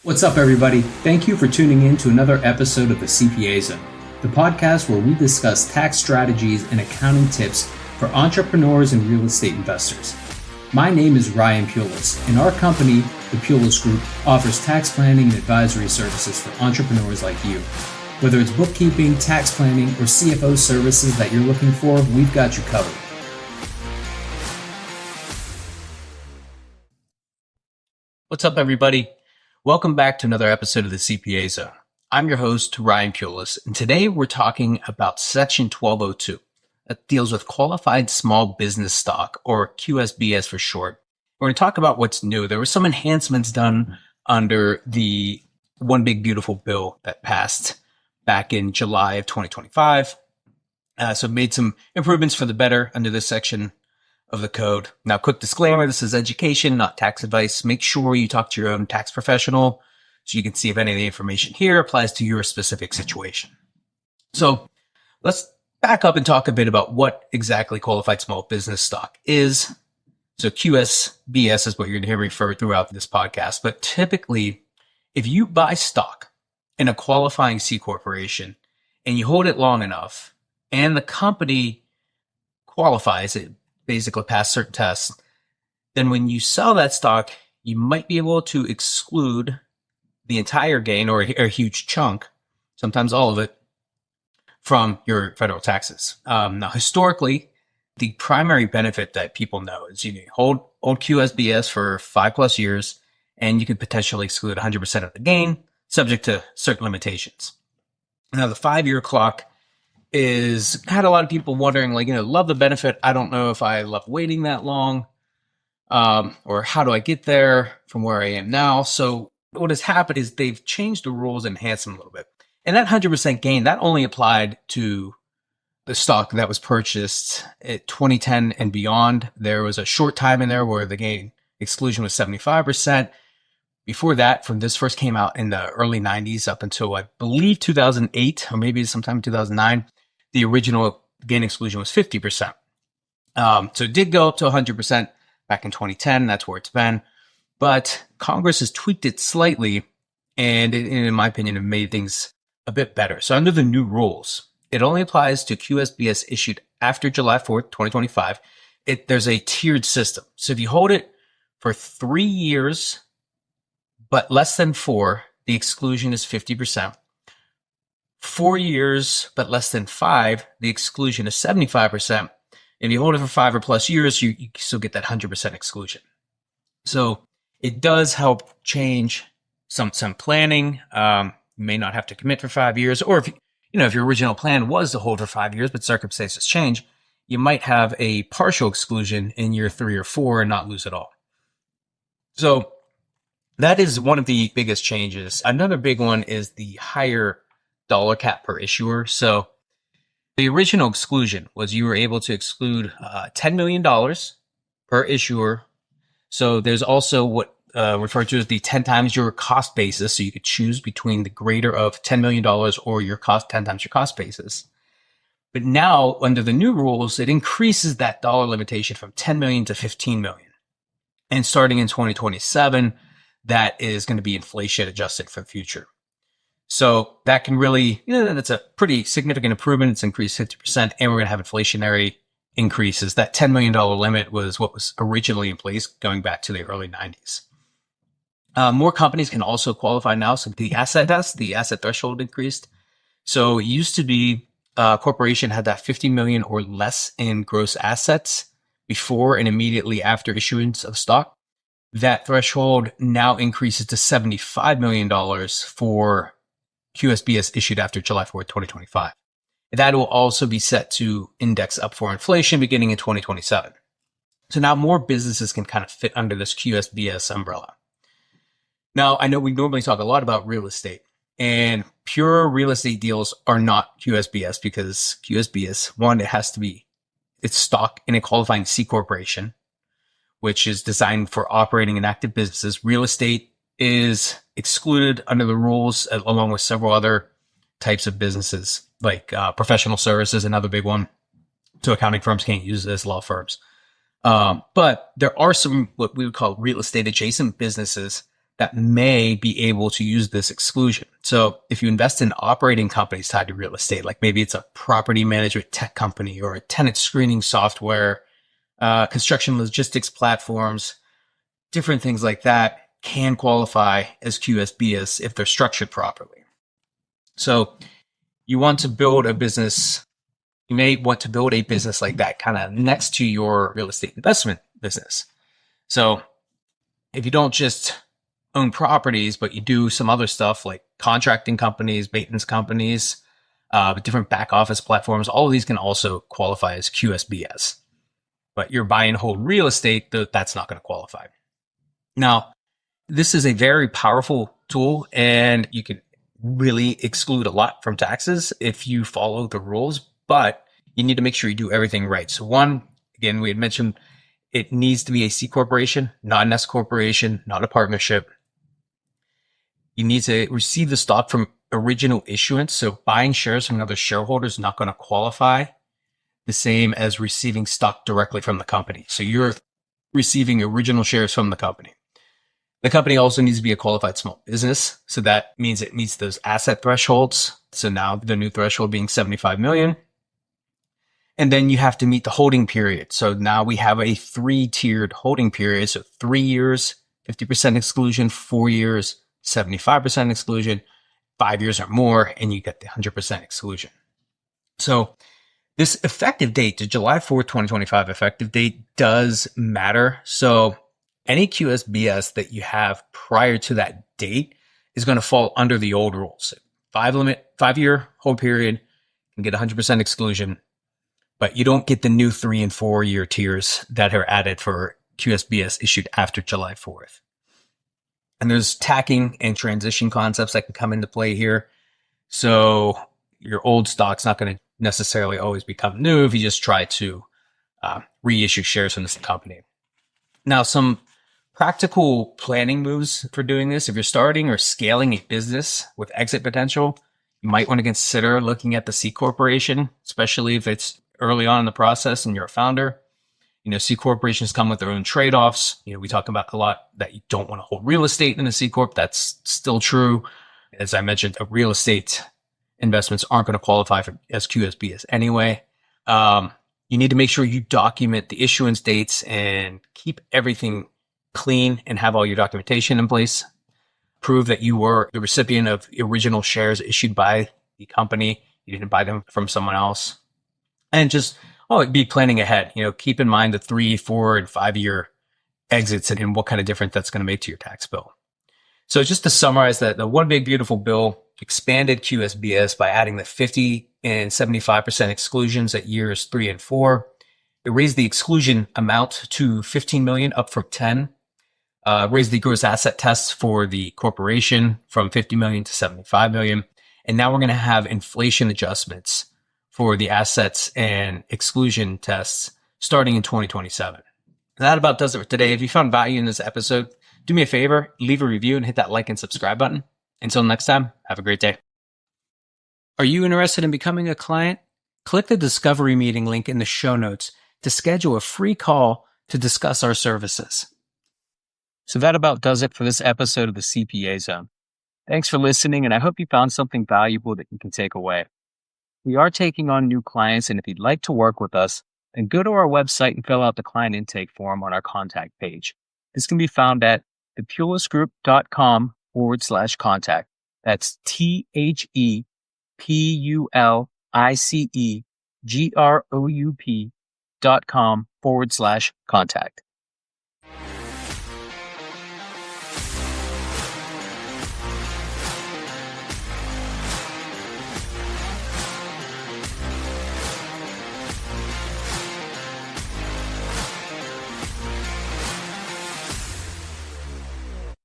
What's up, everybody? Thank you for tuning in to another episode of the CPA Zone, the podcast where we discuss tax strategies and accounting tips for entrepreneurs and real estate investors. My name is Ryan Pulis, and our company, the Pulis Group, offers tax planning and advisory services for entrepreneurs like you. Whether it's bookkeeping, tax planning, or CFO services that you're looking for, we've got you covered. What's up, everybody? Welcome back to another episode of the CPA Zone. I'm your host, Ryan Pulis, and today we're talking about Section 1202 that deals with qualified small business stock, or QSBS for short. We're going to talk about what's new. There were some enhancements done under the One Big Beautiful Bill that passed back in July of 2025. So made some improvements for the better under this section of the code. Now, quick disclaimer, this is education, not tax advice. Make sure you talk to your own tax professional so you can see if any of the information here applies to your specific situation. So let's back up and talk a bit about what exactly qualified small business stock is. So QSBS is what you're going to hear referred throughout this podcast. But typically, if you buy stock in a qualifying C corporation and you hold it long enough and the company qualifies it, basically pass certain tests, then when you sell that stock, you might be able to exclude the entire gain or a huge chunk, sometimes all of it, from your federal taxes. Now, historically, the primary benefit that people know is you hold QSBS for 5+ years, and you could potentially exclude 100% of the gain, subject to certain limitations. Now, the 5-year clock had a lot of people wondering, love the benefit. I don't know if I love waiting that long, or how do I get there from where I am now? So what has happened is they've changed the rules and enhanced them a little bit. And that 100% gain, that only applied to the stock that was purchased at 2010 and beyond. There was a short time in there where the gain exclusion was 75%. Before that, from this first came out in the early 90s up until, I believe, 2008, or maybe sometime in 2009. The original gain exclusion was 50%. So it did go up to 100% back in 2010. That's where it's been. But Congress has tweaked it slightly, and in my opinion, have made things a bit better. So under the new rules, it only applies to QSBS issued after July 4th, 2025. There's a tiered system. So if you hold it for 3 years, but less than 4, the exclusion is 50%. 4 years, but less than 5, the exclusion is 75%. If you hold it for 5 or plus years, you still get that 100% exclusion. So it does help change some planning. You may not have to commit for 5 years, or if your original plan was to hold for 5 years, but circumstances change, you might have a partial exclusion in year 3 or 4 and not lose it all. So that is one of the biggest changes. Another big one is the higher dollar cap per issuer. So the original exclusion was you were able to exclude $10 million per issuer. So there's also what referred to as the 10 times your cost basis. So you could choose between the greater of $10 million or your cost 10 times your cost basis. But now under the new rules, it increases that dollar limitation from 10 million to 15 million. And starting in 2027, that is going to be inflation adjusted for the future. So that can really, that's a pretty significant improvement. It's increased 50%, and we're going to have inflationary increases. That $10 million limit was what was originally in place going back to the early 90s. More companies can also qualify now. So the asset threshold increased. So it used to be a corporation had that 50 million or less in gross assets before and immediately after issuance of stock. That threshold now increases to $75 million for QSBS issued after July 4th, 2025. That will also be set to index up for inflation beginning in 2027. So now more businesses can kind of fit under this QSBS umbrella. Now, I know we normally talk a lot about real estate, and pure real estate deals are not QSBS because QSBS, one, it's stock in a qualifying C corporation, which is designed for operating and active businesses. Real estate is excluded under the rules along with several other types of businesses like professional services, another big one. So accounting firms can't use it as law firms. But there are some what we would call real estate adjacent businesses that may be able to use this exclusion. So if you invest in operating companies tied to real estate, like maybe it's a property management tech company or a tenant screening software, construction logistics platforms, different things like that can qualify as QSBS if they're structured properly. So you want to build a business. You may want to build a business like that kind of next to your real estate investment business. So if you don't just own properties, but you do some other stuff like contracting companies, maintenance companies, different back office platforms, all of these can also qualify as QSBS. But you're buying and hold real estate, that's not going to qualify. Now, this is a very powerful tool, and you can really exclude a lot from taxes if you follow the rules, but you need to make sure you do everything right. So one, again, we had mentioned it needs to be a C corporation, not an S corporation, not a partnership. You need to receive the stock from original issuance. So buying shares from another shareholder is not going to qualify the same as receiving stock directly from the company. So you're receiving original shares from the company. The company also needs to be a qualified small business. So that means it meets those asset thresholds. So now the new threshold being 75 million. And then you have to meet the holding period. So now we have a 3-tiered holding period. So 3 years, 50% exclusion, 4 years, 75% exclusion, 5 years or more, and you get the 100% exclusion. So this effective date, the July 4th, 2025 effective date does matter. So any QSBS that you have prior to that date is going to fall under the old rules. 5-year hold period, can get 100% exclusion, but you don't get the new 3 and 4 year tiers that are added for QSBS issued after July 4th. And there's tacking and transition concepts that can come into play here. So your old stock's not going to necessarily always become new if you just try to reissue shares from this company. Now, some practical planning moves for doing this. If you're starting or scaling a business with exit potential, you might want to consider looking at the C corporation, especially if it's early on in the process and you're a founder. C corporations come with their own trade-offs. We talk about a lot that you don't want to hold real estate in a C corp. That's still true. As I mentioned, real estate investments aren't going to qualify as QSBS anyway. You need to make sure you document the issuance dates and keep everything clean and have all your documentation in place. Prove that you were the recipient of the original shares issued by the company. You didn't buy them from someone else. And just be planning ahead. Keep in mind the 3, 4, and 5 year exits and what kind of difference that's going to make to your tax bill. So just to summarize that, the One Big Beautiful Bill expanded QSBS by adding the 50 and 75% exclusions at years 3 and 4. It raised the exclusion amount to 15 million up from 10. Raised the gross asset tests for the corporation from 50 million to 75 million. And now we're going to have inflation adjustments for the assets and exclusion tests starting in 2027. That about does it for today. If you found value in this episode, do me a favor, leave a review and hit that like and subscribe button. Until next time, have a great day. Are you interested in becoming a client? Click the discovery meeting link in the show notes to schedule a free call to discuss our services. So that about does it for this episode of the CPA Zone. Thanks for listening, and I hope you found something valuable that you can take away. We are taking on new clients, and if you'd like to work with us, then go to our website and fill out the client intake form on our contact page. This can be found at thepulicegroup.com/contact. That's ThePulicegroup.com/contact.